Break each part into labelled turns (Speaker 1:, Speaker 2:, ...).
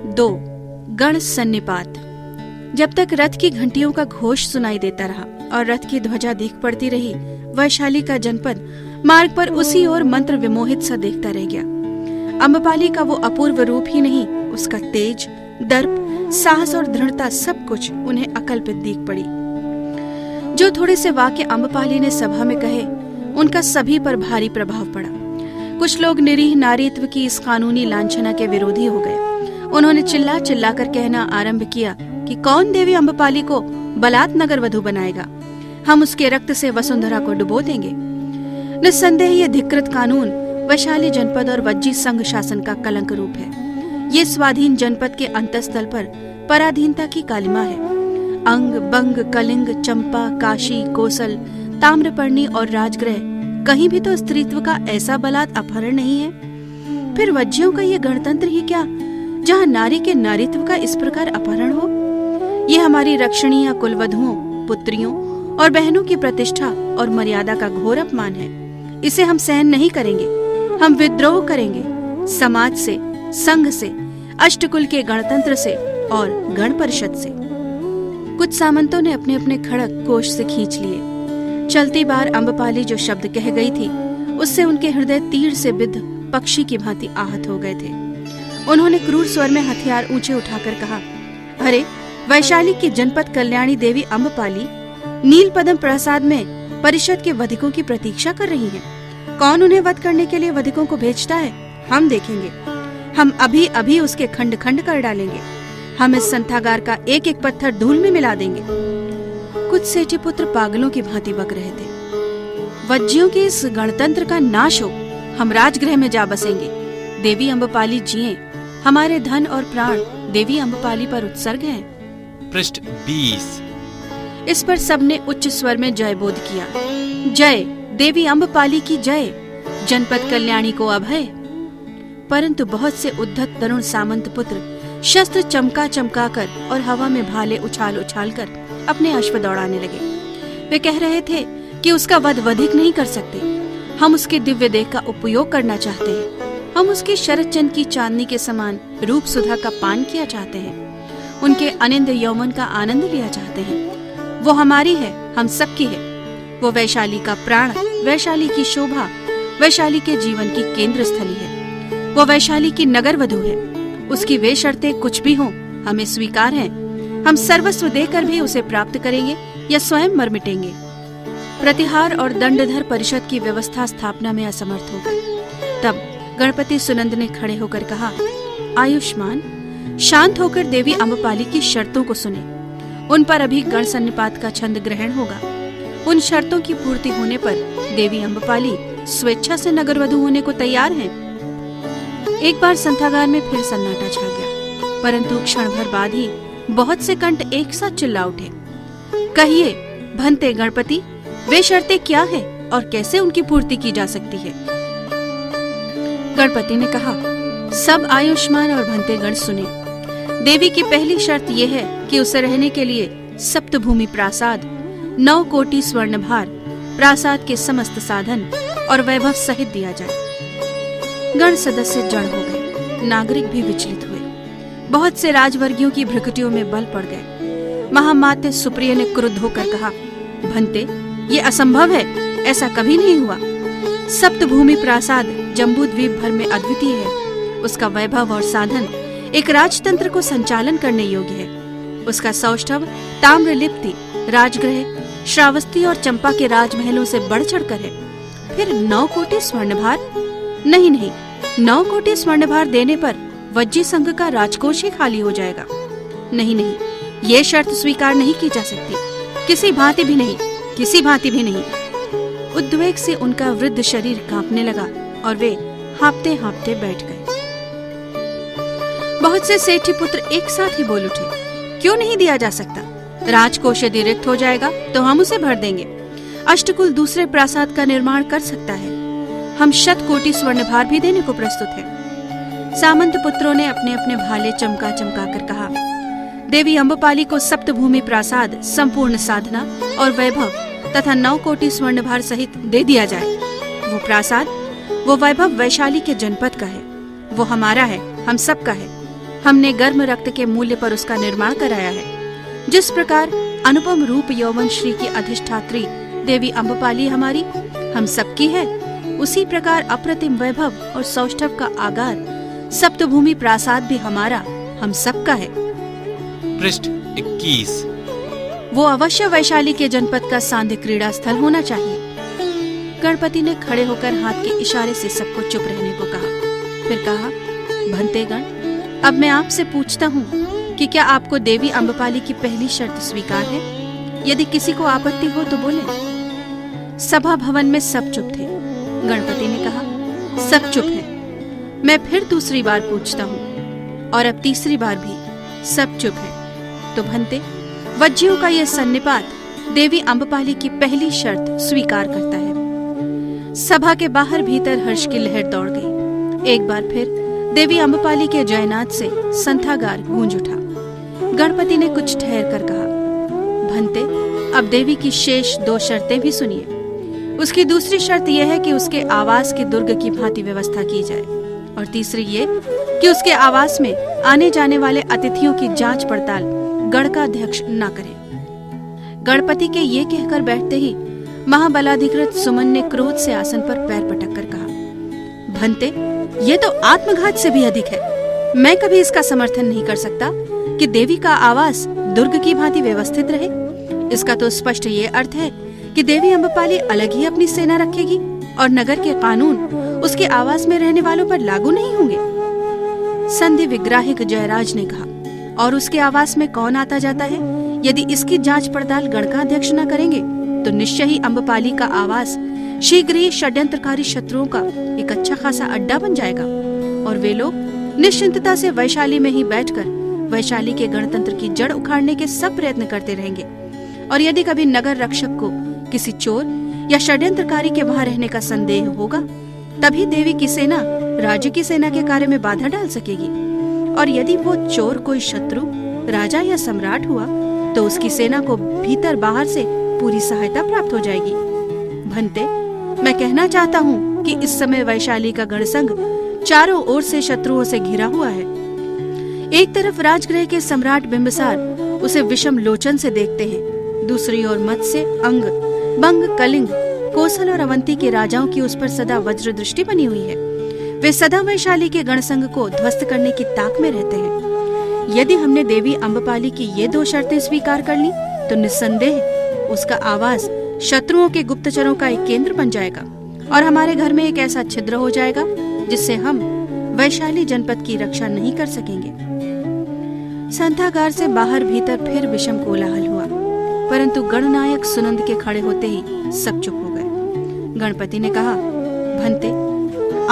Speaker 1: 2. गण सन्निपात। जब तक रथ की घंटियों का घोष सुनाई देता रहा और रथ की ध्वजा दिख पड़ती रही, वैशाली का जनपद मार्ग पर उसी ओर मंत्र विमोहित सा देखता रह गया। अम्बपाली का वो अपूर्व रूप ही नहीं, उसका तेज, दर्प, साहस और दृढ़ता सब कुछ उन्हें अकल्पित दिख पड़ी। जो थोड़े से वाक्य अम्बपाली ने सभा में कहे, उनका सभी पर भारी प्रभाव पड़ा। कुछ लोग निरीह नारीत्व की इस कानूनी लांछना के विरोधी हो गए। उन्होंने चिल्ला चिल्ला कर कहना आरंभ किया कि कौन देवी अम्बपाली को बलात् नगर वधू बनाएगा। हम उसके रक्त से वसुंधरा को डुबो देंगे। निस्संदेह ये धिक्कृत कानून वैशाली जनपद और वज्जी संघ शासन का कलंक रूप है। ये स्वाधीन जनपद के अंतस्थल पर पराधीनता की कालिमा है। अंग, बंग, कलिंग, चंपा, काशी, कोसल, ताम्रपर्णी और राजगृह, कहीं भी तो स्त्रीत्व का ऐसा बलात् अपहरण नहीं है। फिर वज्जियों का ये गणतंत्र ही क्या, जहाँ नारी के नारीत्व का इस प्रकार अपहरण हो। ये हमारी रक्षणीय कुलवधुओं, पुत्रियों और बहनों की प्रतिष्ठा और मर्यादा का घोर अपमान है। इसे हम सहन नहीं करेंगे। हम विद्रोह करेंगे, समाज से, संघ से, अष्टकुल के गणतंत्र से और गण परिषद से। कुछ सामंतों ने अपने अपने खड़ग कोष से खींच लिए। चलती बार अम्बपाली जो शब्द कह गई थी, उससे उनके हृदय तीर से बिद्ध पक्षी की भांति आहत हो गए थे। उन्होंने क्रूर स्वर में हथियार ऊंचे उठाकर कहा, अरे वैशाली की जनपद कल्याणी देवी अम्बपाली नील पदम प्रसाद में परिषद के वधिकों की प्रतीक्षा कर रही हैं। कौन उन्हें वध करने के लिए वधिकों को भेजता है, हम देखेंगे। हम अभी अभी उसके खंड खंड कर डालेंगे। हम इस संथागार का एक एक पत्थर धूल में मिला देंगे। कुछ सेठी पुत्र पागलों की भांति बक रहे थे। वज्जियों के इस गणतंत्र का नाश हो, हम राजगृह में जा बसेंगे। देवी अम्बपाली जिए, हमारे धन और प्राण देवी अम्बपाली पर उत्सर्ग हैं।
Speaker 2: पृष्ठ 20।
Speaker 1: इस पर सबने उच्च स्वर में जय बोध किया। जय देवी अम्बपाली की जय, जनपद कल्याणी को अभय। परंतु बहुत से उद्धत तरुण सामंत पुत्र शस्त्र चमका चमका कर और हवा में भाले उछाल उछाल कर अपने अश्व दौड़ाने लगे। वे कह रहे थे कि उसका वध वधिक नहीं कर सकते। हम उसके दिव्य देह का उपयोग करना चाहते हैं। हम उसके शरद चंद्र की चांदनी के समान रूप सुधा का पान किया चाहते हैं। उनके अनिंद यौवन का आनंद लिया चाहते हैं। वो हमारी है, हम सबकी है। वो वैशाली का प्राण, वैशाली की शोभा, वैशाली के जीवन की केंद्र स्थली है। वो वैशाली की नगर वधू है। उसकी वे शर्तें कुछ भी हों, हमें स्वीकार हैं। हम सर्वस्व देकर भी उसे प्राप्त करेंगे या स्वयं मर मिटेंगे। प्रतिहार और दंडधर परिषद की व्यवस्था स्थापना में असमर्थ हो गए। तब गणपति सुनंद ने खड़े होकर कहा, आयुष्मान, शांत होकर देवी अम्बपाली की शर्तों को सुने। उन पर अभी गण सन्निपात का छंद ग्रहण होगा। उन शर्तों की पूर्ति होने पर देवी अम्बपाली स्वेच्छा से नगर वधू होने को तैयार हैं। एक बार संथागार में फिर सन्नाटा छा गया, परंतु क्षण भर बाद ही बहुत से कंठ एक साथ चिल्ला उठे, कहिए भंते गणपति, वे शर्तें क्या है और कैसे उनकी पूर्ति की जा सकती है। गणपति ने कहा, सब आयुष्मान और भंते गण सुने। देवी की पहली शर्त यह है कि उसे रहने के लिए सप्तभूमि प्रासाद, 9 कोटि स्वर्ण भार, प्रासाद के समस्त साधन और वैभव सहित दिया जाए। गण सदस्य जड़ हो गए, नागरिक भी विचलित हुए। बहुत से राजवर्गियों की भ्रुकुटियों में बल पड़ गए। महामात्य सुप्रिय ने क्रुद्ध होकर कहा, भंते, ये असंभव है, ऐसा कभी नहीं हुआ। सप्तभूमि प्रासाद जम्बू द्वीप भर में अद्वितीय है। उसका वैभव और साधन एक राजतंत्र को संचालन करने योग्य है। उसका सौष्ठव ताम्रलिप्ति, राजगृह, श्रावस्ती और चंपा के राजमहलों से बढ़ चढ़कर है। फिर 9 कोटि स्वर्णभार? नहीं नहीं, 9 कोटि स्वर्णभार देने पर वज्जी संघ का राजकोष ही खाली हो जाएगा। नहीं नहीं, ये शर्त स्वीकार नहीं की जा सकती, किसी भांति भी नहीं, किसी भांति भी नहीं। उद्वेग से उनका वृद्ध शरीर कांपने लगा और वे हाँफते हाँफते बैठ गए। बहुत से सेठी पुत्र एक साथ ही बोल उठे, क्यों नहीं दिया जा सकता? राजकोष यदि रिक्त हो जाएगा तो हम उसे भर देंगे। अष्टकुल दूसरे प्रासाद का निर्माण कर सकता है। हम 100 कोटि स्वर्णभार भी देने को प्रस्तुत हैं। सामंत पुत्रों ने अपने अपने भाले चमका चमका कर कहा, देवी अम्बपाली को सप्तभूमि प्रासाद, संपूर्ण साधना और वैभव तथा 9 कोटि स्वर्णभार सहित दे दिया जाए। वो प्रासाद, वो वैभव वैशाली के जनपद का है। वो हमारा है, हम सबका है। हमने गर्म रक्त के मूल्य पर उसका निर्माण कराया है। जिस प्रकार अनुपम रूप यौवन श्री की अधिष्ठात्री देवी अम्बपाली हमारी हम सबकी है, उसी प्रकार अप्रतिम वैभव और सौष्ठव का आगार सप्तभूमि प्रासाद भी हमारा हम सबका है।
Speaker 2: पृष्ठ 21।
Speaker 1: वो अवश्य वैशाली के जनपद का सांध्य क्रीड़ा स्थल होना चाहिए। गणपति ने खड़े होकर हाथ के इशारे से सबको चुप रहने को कहा। फिर कहा, भंतेगण, अब मैं आपसे पूछता हूँ कि क्या आपको देवी अम्बपाली की पहली शर्त स्वीकार है? यदि किसी को आपत्ति हो तो बोले। सभा भवन में सब चुप थे। गणपति ने कहा, सब चुप है। मैं फिर दूसरी बार पूछता हूँ और अब तीसरी बार भी सब चुप है। तो भंते, वज्जियों का यह सन्निपात देवी अम्बपाली की पहली शर्त स्वीकार करता है। सभा के बाहर भीतर हर्ष की लहर दौड़ गई। एक बार फिर देवी अम्बपाली के जयनाद से संथागार गूंज उठा। गणपति ने कुछ ठहर कर कहा, भंते, अब देवी की शेष 2 शर्तें भी सुनिए। उसकी दूसरी शर्त यह है कि उसके आवास के दुर्ग की भांति व्यवस्था की जाए, और तीसरी ये कि उसके आवास में आने जाने वाले अतिथियों की जांच पड़ताल गणकाध्यक्ष न करे। गणपति के ये कहकर बैठते ही महाबलाधिकृत सुमन ने क्रोध से आसन पर पैर पटक कर कहा, भंते, ये तो आत्मघात से भी अधिक है। मैं कभी इसका समर्थन नहीं कर सकता कि देवी का आवास दुर्ग की भांति व्यवस्थित रहे। इसका तो स्पष्ट ये अर्थ है कि देवी अम्बपाली अलग ही अपनी सेना रखेगी और नगर के कानून उसके आवास में रहने वालों पर लागू नहीं होंगे। संधि विग्राहिक जयराज ने कहा, और उसके आवास में कौन आता जाता है? यदि इसकी जांच पड़ताल गणकाध्यक्ष न करेंगे तो निश्चय ही अम्बपाली का आवास शीघ्र ही षड्यंत्रकारी शत्रुओं का एक अच्छा खासा अड्डा बन जाएगा, और वे लोग निश्चिंतता से वैशाली में ही बैठकर वैशाली के गणतंत्र की जड़ उखाड़ने के सब प्रयत्न करते रहेंगे। और यदि कभी नगर रक्षक को किसी चोर या षड्यंत्रकारी के वहां रहने का संदेह होगा, तभी देवी की सेना राज्य की सेना के कार्य में बाधा डाल सकेगी। और यदि वो चोर कोई शत्रु, राजा या सम्राट हुआ, तो उसकी सेना को भीतर बाहर से पूरी सहायता प्राप्त हो जाएगी। भंते, मैं कहना चाहता हूँ कि इस समय वैशाली का गणसंघ चारों ओर से शत्रुओं से घिरा हुआ है। एक तरफ राजगृह के सम्राट बिंबिसार उसे विषम लोचन से देखते हैं, दूसरी ओर मत्स्य, अंग, बंग, कलिंग, कोसल और अवंती के राजाओं की उस पर सदा वज्र दृष्टि बनी हुई है। वे सदा वैशाली के गणसंघ को ध्वस्त करने की ताक में रहते हैं। यदि हमने देवी अम्बपाली की ये 2 शर्तें स्वीकार कर ली तो निस्संदेह उसका आवास शत्रुओं के गुप्तचरों का एक केंद्र बन जाएगा, और हमारे घर में एक ऐसा छिद्र हो जाएगा जिससे हम वैशाली जनपद की रक्षा नहीं कर सकेंगे। संथागार से बाहर भीतर फिर विषम कोलाहल हुआ, परंतु गणनायक सुनंद के खड़े होते ही सब चुप हो गए। गणपति ने कहा, भंते,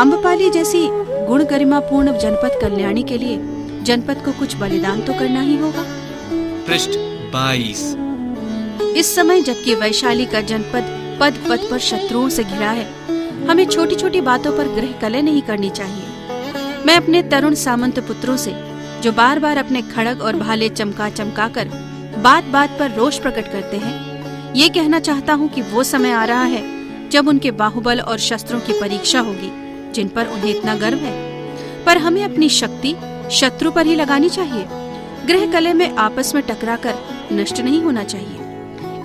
Speaker 1: अम्बपाली जैसी गुण गरिमापूर्ण जनपद कल्याणी के लिए जनपद को कुछ बलिदान तो करना ही होगा।
Speaker 2: पृष्ठ 22।
Speaker 1: इस समय जबकि वैशाली का जनपद पद पद पर शत्रुओं से घिरा है, हमें छोटी छोटी बातों पर गृह कलह नहीं करनी चाहिए। मैं अपने तरुण सामंत पुत्रों से, जो बार बार अपने खड़ग और भाले चमका कर बात बात पर रोष प्रकट करते हैं, ये कहना चाहता हूँ कि वो समय आ रहा है जब उनके बाहुबल और शस्त्रों की परीक्षा होगी, जिन पर उन्हें इतना गर्व है। पर हमें अपनी शक्ति शत्रु पर ही लगानी चाहिए। गृह कलह में आपस में टकराकर नष्ट नहीं होना चाहिए।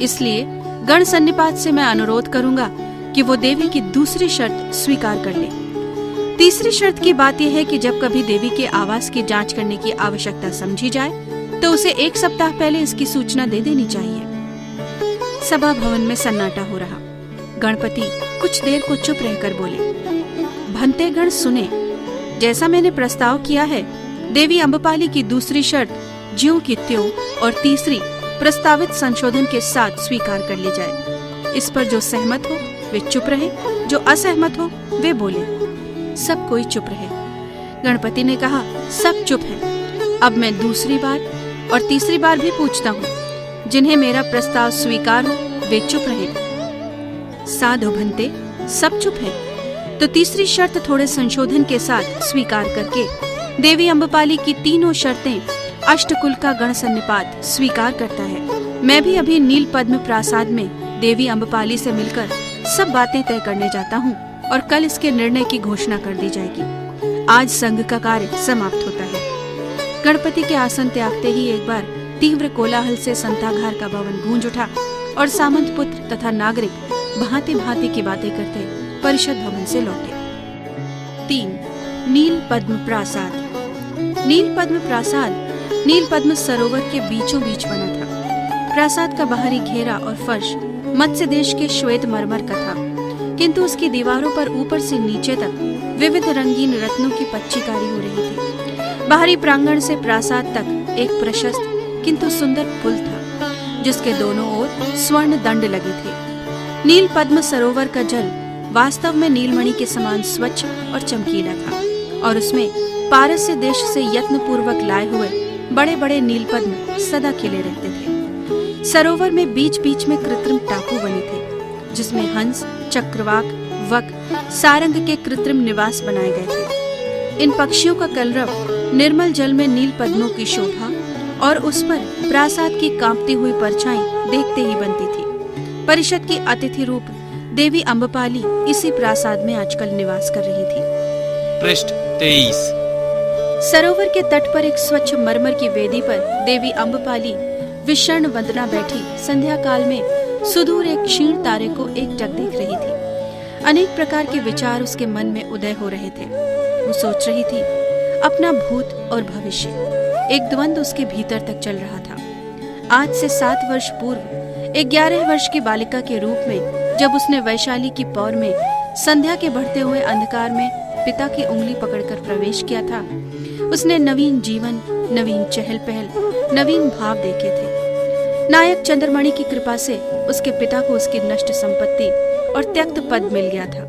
Speaker 1: इसलिए गण सन्निपात से मैं अनुरोध करूंगा कि वो देवी की दूसरी शर्त स्वीकार कर ले। तीसरी शर्त की बात यह है कि जब कभी देवी के आवास की जांच करने की आवश्यकता समझी जाए तो उसे 1 सप्ताह पहले इसकी सूचना दे देनी चाहिए। सभा भवन में सन्नाटा हो रहा। गणपति कुछ देर को चुप रहकर बोले, भंतेगण सुने, जैसा मैंने प्रस्ताव किया है, देवी अम्बपाली की दूसरी शर्त ज्यों की त्यों और तीसरी प्रस्तावित संशोधन के साथ स्वीकार कर ली जाए। इस पर जो सहमत हो वे चुप रहे, जो असहमत हो वे बोले। सब कोई चुप रहे। गणपति ने कहा, सब चुप है। अब मैं दूसरी बार और तीसरी बार भी पूछता हूँ, जिन्हें मेरा प्रस्ताव स्वीकार हो वे चुप रहे। साधु भंते, सब चुप है तो तीसरी शर्त थोड़े संशोधन के साथ स्वीकार करके देवी अम्बपाली की तीनों शर्तें अष्टकुल का गण सन्निपात स्वीकार करता है। मैं भी अभी नील पद्म प्रासाद में देवी अम्बपाली से मिलकर सब बातें तय करने जाता हूँ और कल इसके निर्णय की घोषणा कर दी जाएगी। आज संघ का कार्य समाप्त होता है। गणपति के आसन त्यागते ही एक बार तीव्र कोलाहल से संताघार का भवन गूंज उठा और सामंत पुत्र तथा नागरिक भांति भांति की बातें करते परिषद भवन से लौटे। 3. नील पद्म प्रासाद। नील पद्म प्रासाद नील पद्म सरोवर के बीचों बीच बना था। प्रासाद का बाहरी घेरा और फर्श मत्स्य देश के श्वेत मरमर का था, किंतु उसकी दीवारों पर ऊपर से नीचे तक विविध रंगीन रत्नों की पच्चीकारी हो रही थी। बाहरी प्रांगण से प्रासाद तक एक प्रशस्त किंतु सुंदर पुल था, जिसके दोनों ओर स्वर्ण दंड लगे थे। नील पद्म सरोवर का जल वास्तव में नीलमणि के समान स्वच्छ और चमकीला था, और उसमें पारस्य देश से यत्न पूर्वक लाए हुए बड़े बड़े नील पद्म सदा खिले रहते थे। सरोवर में बीच बीच में कृत्रिम टापू बने थे, जिसमें हंस, चक्रवाक, वक, सारंग के कृत्रिम निवास बनाए गए थे। इन पक्षियों का कलरव निर्मल जल में नील पद्मों की शोभा और उस पर प्रासाद की कांपती हुई परछाई देखते ही बनती थी। परिषद की अतिथि रूप देवी अम्बपाली इसी प्रासाद में आजकल निवास कर रही थी।
Speaker 2: पृष्ठ 23।
Speaker 1: सरोवर के तट पर एक स्वच्छ मरमर की वेदी पर देवी अम्बपाली विषण वंदना बैठी संध्या काल में सुदूर एक क्षीण तारे को एकटक देख रही थी। अनेक प्रकार के विचार उसके मन में उदय हो रहे थे। वो सोच रही थी, अपना भूत और भविष्य, एक द्वंद्व उसके भीतर तक चल रहा था। आज से 7 वर्ष पूर्व 11 वर्ष की बालिका के रूप में जब उसने वैशाली की पौर में संध्या के बढ़ते हुए अंधकार में पिता की उंगली पकड़कर प्रवेश किया था, उसने नवीन जीवन, नवीन चहल पहल, नवीन भाव देखे थे। नायक चंद्रमणि की कृपा से उसके पिता को उसकी नष्ट संपत्ति और त्यक्त पद मिल गया था,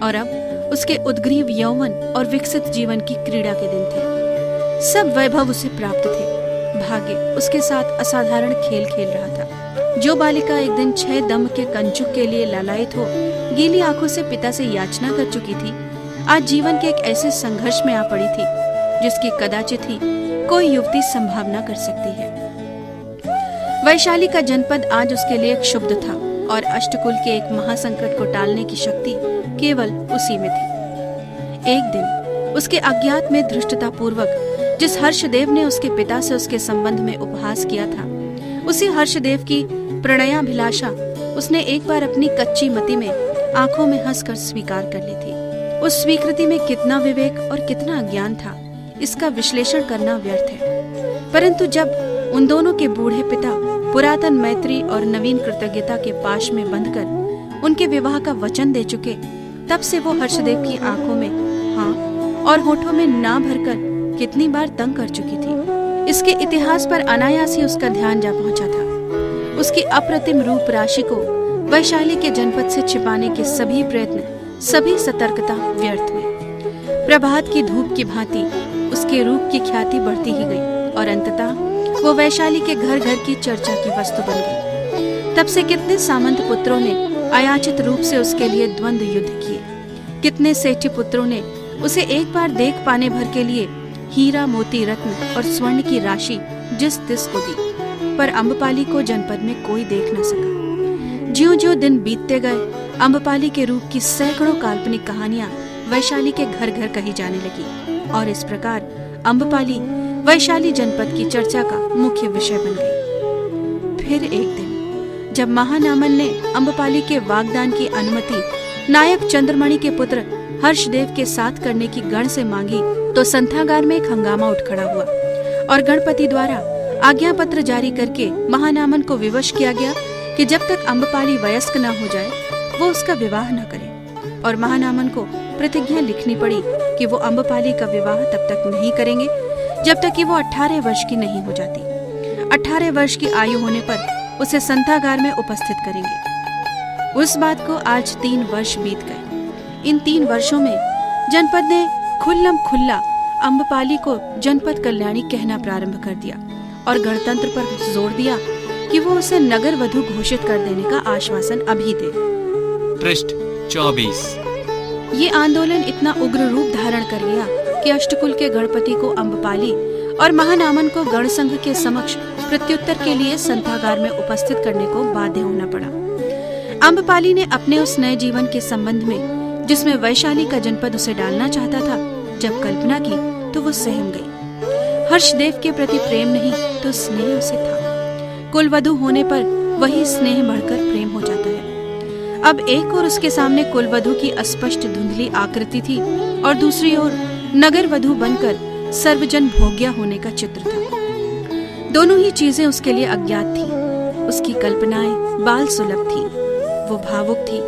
Speaker 1: और अब उसके उद्ग्रीव यौवन और विकसित जीवन की क्रीड़ा के दिन थे। सब वैभव उसे प्राप्त थे। भाग्य उसके साथ असाधारण खेल खेल रहा था। जो बालिका एक दिन 6 दम के कंचुक के लिए लालायित हो गीली आंखों से पिता से याचना कर चुकी थी, आज जीवन के एक ऐसे संघर्ष में आ पड़ी थी जिसकी कदाचित ही कोई युवती संभावना कर सकती है। वैशाली का जनपद आज उसके लिए क्षुब्ध था, और अष्टकुल के एक महासंकट को टालने की शक्ति केवल उसी में थी। एक दिन उसके अज्ञात में धृष्टता पूर्वक जिस हर्षदेव ने उसके पिता से उसके संबंध में उपहास किया था, उसी हर्षदेव की प्रणयाभिलाषा उसने एक बार अपनी कच्ची मति में आंखों में हंसकर स्वीकार कर ली थी। उस स्वीकृति में कितना विवेक और कितना अज्ञान था, इसका विश्लेषण करना व्यर्थ है। परंतु जब उन दोनों के बूढ़े पिता पुरातन मैत्री और नवीन कृतज्ञता के पाश में बंधकर उनके विवाह का वचन दे चुके, तब से वो हर्षदेव की आंखों में हाँ और होठों में ना भरकर कितनी बार तंग कर चुकी थी। इसके इतिहास पर अनायास ही उसका ध्यान जा पहुंचा था। उसकी अप्रतिम रूप राशि को वैशाली के जनपद से छिपाने के सभी प्रयत्न, सभी सतर्कता व्यर्थ हुई। प्रभात की धूप की भांति उसके रूप की ख्याति बढ़ती ही गई, और अंततः वो वैशाली के घर घर की चर्चा की वस्तु बन गई। तब से कितने सामंत पुत्रों ने अयाचित रूप से उसके लिए द्वंद्व युद्ध किए। कितने सेठी पुत्रों ने उसे एक बार देख पाने भर के लिए हीरा, मोती, रत्न और स्वर्ण की राशि जिस तिस को दी, पर अम्बपाली को जनपद में कोई देख न सका। ज्यों-ज्यों दिन बीतते गए, अम्बपाली के रूप की सैकड़ों काल्पनिक कहानियां वैशाली के घर घर कही जाने लगी, और इस प्रकार अम्बपाली वैशाली जनपद की चर्चा का मुख्य विषय बन गई। फिर एक दिन जब महानामन ने अम्बपाली के वागदान की अनुमति नायक चंद्रमणि के पुत्र हर्षदेव के साथ करने की गण से मांगी, तो संथागार में एक हंगामा उठ खड़ा हुआ, और गणपति द्वारा आज्ञा पत्र जारी करके महानामन को विवश किया गया कि जब तक अम्बपाली वयस्क न हो जाए वो उसका विवाह न करे, और महानामन को प्रतिज्ञा लिखनी पड़ी कि वो अम्बपाली का विवाह तब तक नहीं करेंगे जब तक कि वो 18 वर्ष की नहीं हो जाती। 18 वर्ष की आयु होने पर उसे संथागार में उपस्थित करेंगे। उस बात को आज 3 वर्ष बीत गए। इन 3 वर्षों में जनपद ने खुल्लम खुल्ला अम्बपाली को जनपद कल्याणी कहना प्रारंभ कर दिया, और गणतंत्र पर जोर दिया कि वो उसे नगर वधु घोषित कर देने का आश्वासन अभी दे।
Speaker 2: पृष्ठ 24।
Speaker 1: ये आंदोलन इतना उग्र रूप धारण कर लिया कि अष्टकुल के गणपति को अम्बपाली और महानामन को गणसंघ के समक्ष प्रत्युत्तर के लिए संथागार में उपस्थित करने को बाध्य होना पड़ा। अम्बपाली ने अपने उस नए जीवन के संबंध में, जिसमें वैशाली का जनपद उसे डालना चाहता था, जब कल्पना की तो वो सहम गई। हर्षदेव के प्रति प्रेम नहीं तो स्नेह उसे था। कुलवधू होने पर वही स्नेह बढ़कर प्रेम हो जाता है। अब एक ओर उसके सामने कुलवधू की अस्पष्ट धुंधली आकृति थी और दूसरी ओर नगर वधू बनकर सर्वजन भोग्या होने का चित्र था। दोनों ही चीजें उसके लिए अज्ञात थी। उसकी कल्पनाएं बाल सुलभ थी, वो भावुक थी,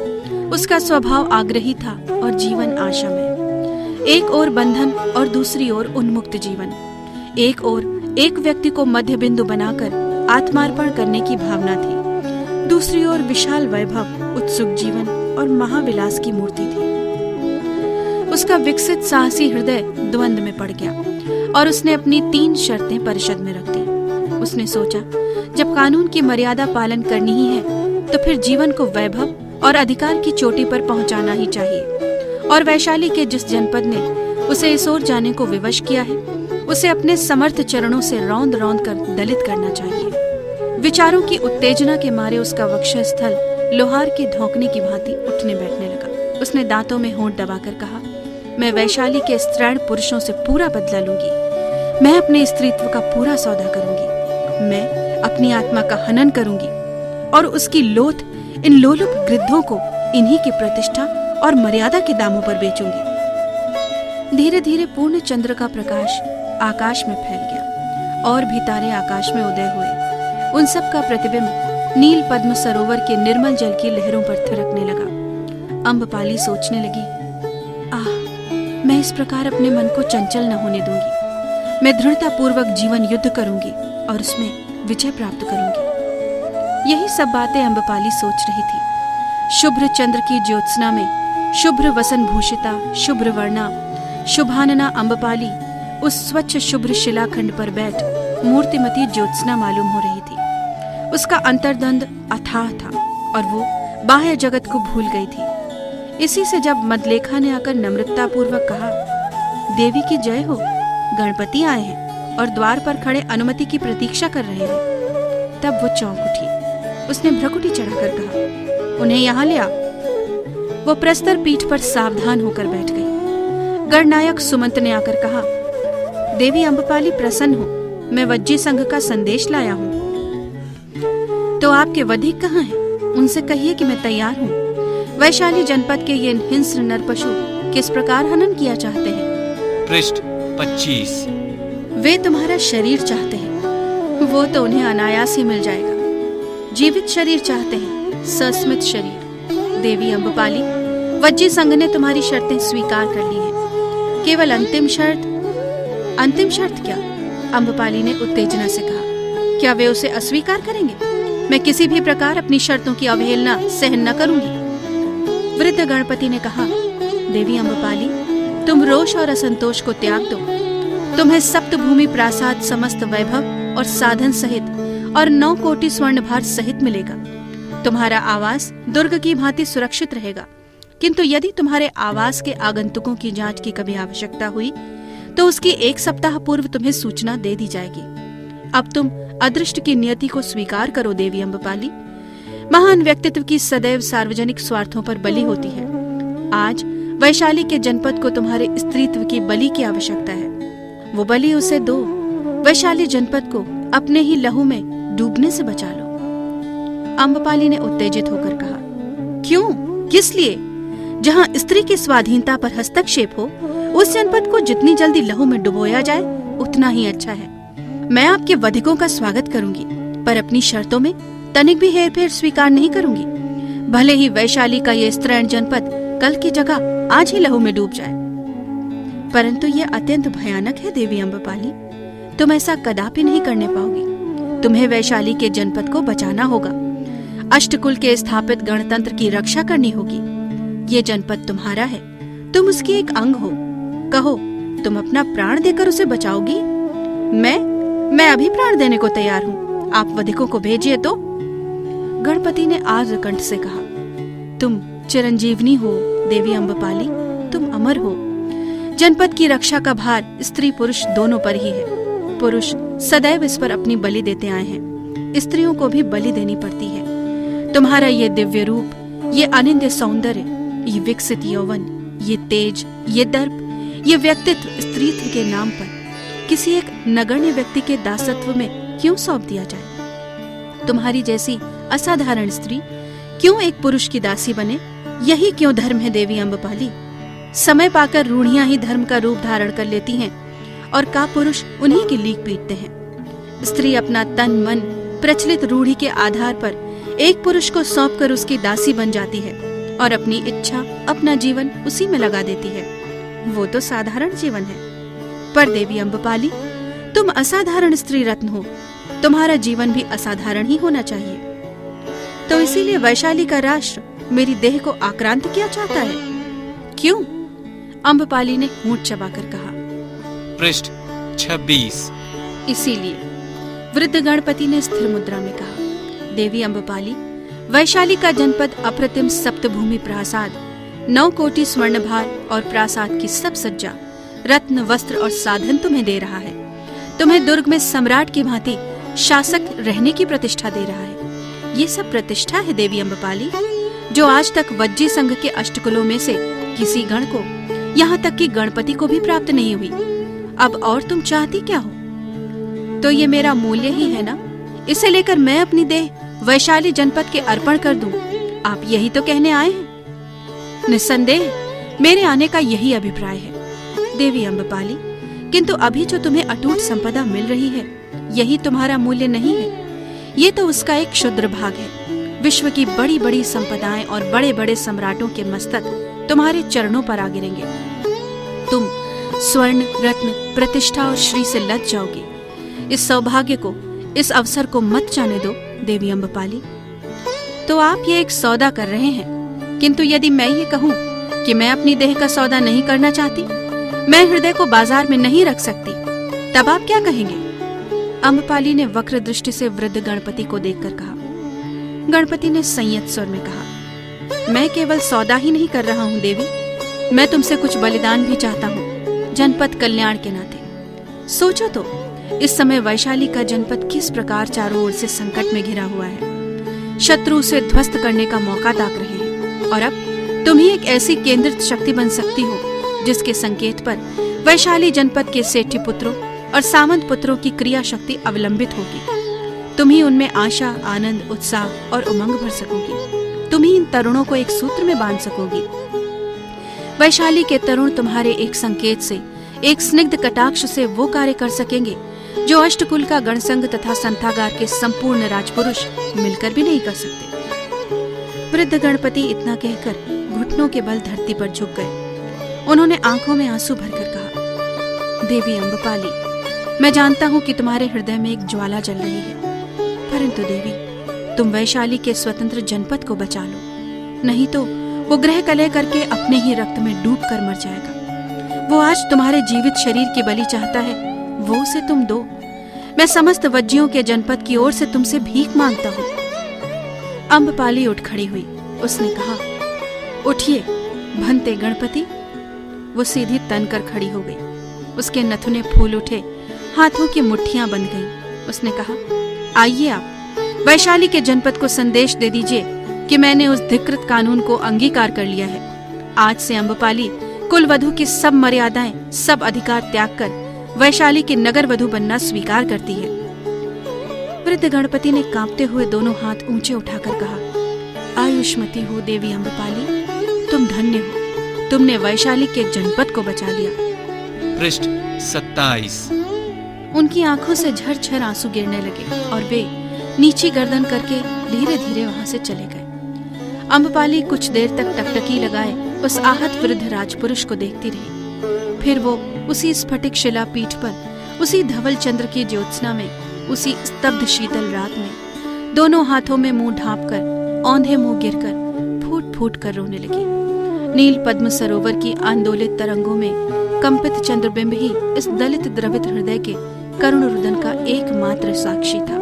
Speaker 1: उसका स्वभाव आग्रही था और जीवन आशामय। एक ओर बंधन और दूसरी ओर उन्मुक्त जीवन। एक ओर एक व्यक्ति को मध्य बिंदु बनाकर आत्मार्पण करने की भावना थी, दूसरी ओर विशाल वैभव, उत्सुक जीवन और महाविलास की मूर्ति थी। उसका विकसित साहसी हृदय द्वंद में पड़ गया और उसने अपनी 3 शर्तें परिषद में रख दी। उसने सोचा, जब कानून की मर्यादा पालन करनी ही है तो फिर जीवन को वैभव और अधिकार की चोटी पर पहुंचाना ही चाहिए। और वैशाली के जिस जनपद ने उसे इस ओर जाने को विवश किया है, उसे अपने समर्थ चरणों से रौंद रौंद कर दलित करना चाहिए। विचारों की उत्तेजना के मारे उसका वक्षस्थल स्थल लोहार के धौंकने की भांति उठने बैठने लगा। उसने दांतों में होंठ दबाकर कहा, मैं वैशाली के स्त्रैण पुरुषों से पूरा बदला लूंगी। मैं अपने स्त्रीत्व का पूरा सौदा करूंगी। मैं अपनी आत्मा का हनन करूंगी और उसकी लोथ इन लोलुप गृद्धों को इन्हीं की प्रतिष्ठा और मर्यादा के दामों पर बेचूंगी। धीरे धीरे पूर्ण चंद्र का प्रकाश आकाश में फैल गया और भी तारे आकाश में उदय हुए। उन सब का प्रतिबिंब नील पद्म सरोवर के निर्मल जल की लहरों पर थिरकने लगा। अम्बपाली सोचने लगी, मैं इस प्रकार अपने मन को चंचल न होने दूंगी। मैं दृढ़ता पूर्वक जीवन युद्ध करूंगी और उसमें विजय प्राप्त करूंगी। यही सब बातें अम्बपाली सोच रही थी। शुभ्र चंद्र की ज्योत्सना में शुभ्र वसन भूषिता शुभ्र वर्णा शुभानना अम्बपाली उस स्वच्छ शुभ्र शिलाखंड पर बैठ मूर्तिमती ज्योत्सना मालूम हो रही थी। उसका अंतर्द्वंद अथाह था और वो बाह्य जगत को भूल गई थी। इसी से जब मदलेखा ने आकर नम्रता पूर्वक कहा, देवी की जय हो, गणपति आए हैं और द्वार पर खड़े अनुमति की प्रतीक्षा कर रहे हैं, तब वो चौंक उठी। उसने भ्रकुटी चढ़ाकर कहा, उन्हें यहाँ ले आ। वो प्रस्तर पीठ पर सावधान होकर बैठ गई। गणनायक सुमंत ने आकर कहा, देवी अम्बपाली प्रसन्न हो, मैं वज्जी संघ का संदेश लाया हूँ। तो आपके वधिक कहाँ हैं? उनसे कहिए कि मैं तैयार हूँ। वैशाली जनपद के ये हिंस्र नरपशु किस प्रकार हनन किया चाहते हैं?
Speaker 2: पृष्ठ 25।
Speaker 1: वे तुम्हारा शरीर चाहते हैं, वो तो उन्हें अनायास ही मिल जाएगा। जीवित शरीर चाहते हैं, सस्मित शरीर। देवी अम्बपाली, वज्जी संघ ने तुम्हारी शर्तें स्वीकार कर ली हैं। केवल अंतिम शर्त क्या? अम्बपाली ने उत्तेजना से कहा, क्या वे उसे अस्वीकार करेंगे? मैं किसी भी प्रकार अपनी शर्तों की अवहेलना सहन न करूंगी। वृद्ध गणपति ने कहा, देवी अम्बपाली, तुम रोष और असंतोष को त्याग दो। तुम्हें सप्तभूमि प्रासाद समस्त वैभव और साधन सहित और 9 कोटि स्वर्ण भार सहित मिलेगा। तुम्हारा आवास दुर्ग की भांति सुरक्षित रहेगा, किंतु यदि तुम्हारे आवास के आगंतुकों की जांच की कभी आवश्यकता हुई तो उसकी 1 सप्ताह पूर्व तुम्हें सूचना दे दी जाएगी। अब तुम अदृष्ट की नियति को स्वीकार करो देवी अम्बपाली। महान व्यक्तित्व की सदैव सार्वजनिक स्वार्थों पर बलि होती है। आज वैशाली के जनपद को तुम्हारे स्त्रीत्व की बलि की आवश्यकता है। वो बलि उसे दो। वैशाली जनपद को अपने ही लहू में डूबने से बचा लो। अम्बपाली ने उत्तेजित होकर कहा, क्यों? किस लिए? जहाँ स्त्री की स्वाधीनता पर हस्तक्षेप हो, उस जनपद को जितनी जल्दी लहू में डुबोया जाए उतना ही अच्छा है। मैं आपके वधिकों का स्वागत करूंगी, पर अपनी शर्तों में तनिक भी हेरफेर स्वीकार नहीं करूंगी। भले ही वैशाली का ये स्त्रैण जनपद कल की जगह आज ही लहू में डूब जाए। परंतु ये अत्यंत भयानक है देवी अम्बपाली। तुम ऐसा कदापि नहीं करने पाओगी। तुम्हें वैशाली के जनपद को बचाना होगा। अष्टकुल के स्थापित गणतंत्र की रक्षा करनी होगी। ये जनपद तुम्हारा है, तुम उसकी एक अंग हो। कहो, तुम अपना प्राण देकर उसे बचाओगी? मैं अभी प्राण देने को तैयार हूँ। आप वधिकों को भेजिए तो। गणपति ने आर्द्रकंठ से कहा, तुम चिरंजीवनी हो देवी अम्बपाली, तुम अमर हो। जनपद की रक्षा का भार स्त्री पुरुष दोनों पर ही है। पुरुष सदैव इस पर अपनी बलि देते आए हैं, स्त्रियों को भी बलि देनी पड़ती है। तुम्हारा ये दिव्य रूप, ये अनिंद्य सौंदर्य, ये विकसित यौवन, ये तेज, ये दर्प, ये व्यक्तित्व स्त्रीत्व के नाम पर किसी एक नगण्य व्यक्ति के दासत्व में क्यों सौंप दिया जाए? तुम्हारी जैसी असाधारण स्त्री क्यों एक पुरुष की दासी बने? यही क्यों धर्म है देवी अम्बपाली? समय पाकर रूढ़ियां ही धर्म का रूप धारण कर लेती हैं और कापुरुष उन्हीं की लीक पीटते हैं। स्त्री अपना तन मन प्रचलित रूढ़ी के आधार पर एक पुरुष को सौंपकर उसकी दासी बन जाती है और अपनी इच्छा अपना जीवन उसी में लगा देती है। वो तो साधारण जीवन है। पर देवी अम्बपाली, तुम असाधारण स्त्री रत्न हो, तुम्हारा जीवन भी असाधारण ही होना चाहिए। तो इसीलिए वैशाली का राष्ट्र मेरी देह को आक्रांत किया चाहता है। क्यों? अम्बपाली ने होंठ चबाकर कहा।
Speaker 2: पृष्ठ 26।
Speaker 1: इसीलिए वृद्ध गणपति ने स्थिर मुद्रा में कहा, देवी अम्बपाली, वैशाली का जनपद अप्रतिम सप्तभूमि प्रासाद, 9 कोटि स्वर्णभार और प्रासाद की सब सज्जा, रत्न, वस्त्र और साधन तुम्हें दे रहा है। तुम्हें दुर्ग में सम्राट की भांति शासक रहने की प्रतिष्ठा दे रहा है। ये सब प्रतिष्ठा है देवी अम्बपाली, जो आज तक वज्जी संघ के अष्टकुलों में से किसी गण को, यहाँ तक कि गणपति को भी प्राप्त नहीं हुई। अब और तुम चाहती क्या हो? तो ये मेरा मूल्य ही है ना, इसे लेकर मैं अपनी देह वैशाली जनपद के अर्पण कर दूं। आप यही तो कहने आए हैं। निस्संदेह मेरे आने का यही अभिप्राय है देवी अम्बपाली, किंतु अभी जो तुम्हें अटूट संपदा मिल रही है, यही तुम्हारा मूल्य नहीं है। ये तो उसका एक क्षुद्र भाग है। विश्व की बड़ी बड़ी संपदाएं और बड़े बड़े सम्राटों के मस्तक तुम्हारे चरणों पर आ गिरेंगे। तुम स्वर्ण, रत्न, प्रतिष्ठा और श्री से लद जाओगे। इस सौभाग्य को, इस अवसर को मत जाने दो देवी अम्बपाली। तो आप ये एक सौदा कर रहे हैं, किंतु यदि मैं ये कहूँ कि मैं अपनी देह का सौदा नहीं करना चाहती, मैं हृदय को बाजार में नहीं रख सकती, तब आप क्या कहेंगे? अम्बपाली ने वक्र दृष्टि से वृद्ध गणपति को देखकर कहा। गणपति ने संयत स्वर में कहा, मैं केवल सौदा ही नहीं कर रहा हूँ देवी, मैं तुमसे कुछ बलिदान भी चाहता हूँ, जनपद कल्याण के नाते। सोचो तो, इस समय वैशाली का जनपद किस प्रकार चारों ओर से संकट में घिरा हुआ है। शत्रु उसे ध्वस्त करने का मौका ताक रहे हैं, और अब तुम ही एक ऐसी केंद्रित शक्ति बन सकती हो जिसके संकेत पर वैशाली जनपद के सेठी पुत्रों और सामंत पुत्रों की क्रिया शक्ति अवलंबित होगी। तुम ही उनमें आशा, आनंद, उत्साह और उमंग भर सकोगी। तुम ही इन तरुणों को एक सूत्र में बांध सकोगी। वैशाली के तरुण तुम्हारे एक संकेत से, एक स्निग्ध कटाक्ष से वो कार्य कर सकेंगे जो अष्टकुल का गणसंघ तथा संथागार के संपूर्ण राजपुरुष मिलकर भी नहीं कर सकते। वृद्ध गणपति इतना कहकर घुटनों के बल धरती पर झुक गए। उन्होंने आंखों में आंसू भरकर कहा, देवी अम्बपाली, मैं जानता हूँ कि तुम्हारे हृदय में एक ज्वाला जल रही है, परंतु देवी, तुम वैशाली के स्वतंत्र जनपद को बचा लो, नहीं तो वो ग्रह कलह करके अपने ही रक्त में डूब कर मर जाएगा। वो आज तुम्हारे जीवित शरीर की बलि चाहता है, वो उसे तुम दो। मैं समस्त वज्जियों के जनपद की ओर से तुमसे भीख मांगता हूँ। अम्बपाली उठ खड़ी हुई। उसने कहा, उठिए भंते गणपति। वो सीधी तन कर खड़ी हो गई। उसके नथुने फूल उठे, हाथों की मुट्ठियां बंध गईं। उसने कहा, आइए आप, वैशाली के जनपद को संदेश दे दीजिए कि मैंने उस धिकृत कानून को अंगीकार कर लिया है। आज से अम्बपाली कुलवधू की सब मर्यादाएं, सब अधिकार त्याग कर वैशाली की नगर वधू बनना स्वीकार करती है। वृद्ध गणपति ने कांपते हुए दोनों हाथ ऊंचे उठाकर कहा, आयुष्मती हो देवी अम्बपाली, तुम धन्य हो, तुमने वैशाली के जनपद को बचा लिया।
Speaker 2: पृष्ठ 27।
Speaker 1: उनकी आंखों से झरझर आंसू गिरने लगे और वे नीची गर्दन करके धीरे धीरे वहां से चले गए। अम्बपाली कुछ देर तक टकटकी लगाए उस आहत वृद्ध राजपुरुष को देखती रही। फिर वो उसी स्फटिक शिला पीठ पर, उसी धवल चंद्र की ज्योत्सना में, उसी स्तब्ध शीतल रात में दोनों हाथों में मुंह ढांपकर, औंधे मुंह गिरकर फूट फूट कर रोने लगी। नील पद्म सरोवर की आंदोलित तरंगों में कंपित चंद्रबिंब ही इस दलित द्रवित हृदय के करुण रुदन का एकमात्र साक्षी था।